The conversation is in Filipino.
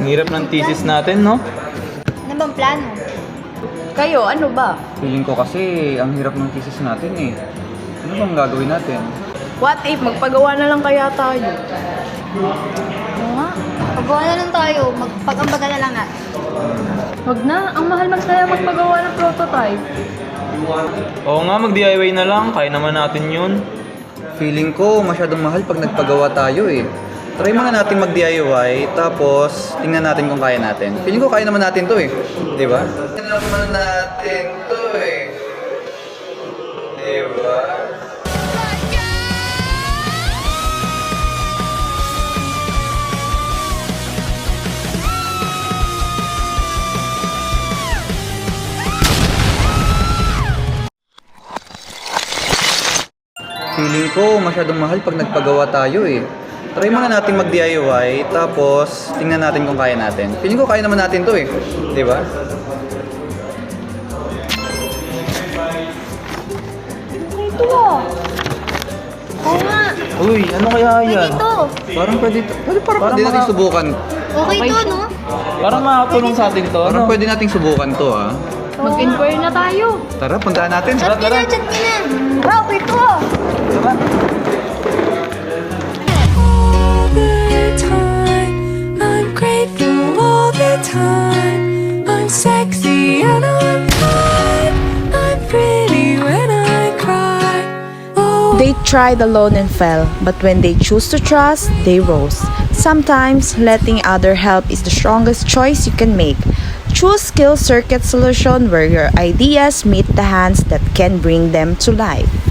Ang hirap ng thesis natin, no? Ano bang plano? Kayo, ano ba? Feeling ko kasi ang hirap ng thesis natin eh. Ano bang gagawin natin? What if magpagawa na lang kaya tayo? Oo nga. Pagawa na lang tayo. Magpag-ambag na lang natin. Wag na, ang mahal man kaya magpagawa ng prototype. Oo nga, mag-DIY na lang. Kaya naman natin yun. Feeling ko masyadong mahal pag nagpagawa tayo eh. Try muna natin mag-DIY, tapos tingnan natin kung kaya natin. Feeling ko kaya naman natin to eh. Di ba? Kaya naman natin to eh. Di ba? Feeling ko masyadong mahal pag nagpagawa tayo eh. Try muna natin mag-DIY, tapos tingnan natin kung kaya natin. Feeling ko kaya naman natin to eh. Di ba? Ito ah. Oo nga. Uy, ano kaya yan? Pwede ito. Parang pwede to. Pwede natin subukan. Okay to, no? Parang makakatulong sa atin to. Parang pwede nating subukan to ah. Mag-inquire na tayo. Tara, puntaan natin. Chat ka na, chat ka na. Tara, okay to ah. Tara. All the time, I'm grateful all the time. I'm sexy and I'm fine. I'm pretty when I cry. Oh, They tried alone and fell, but when they choose to trust, they rose. Sometimes, letting other help is the strongest choice you can make. Choose Skill Circuit Solution where your ideas meet the hands that can bring them to life.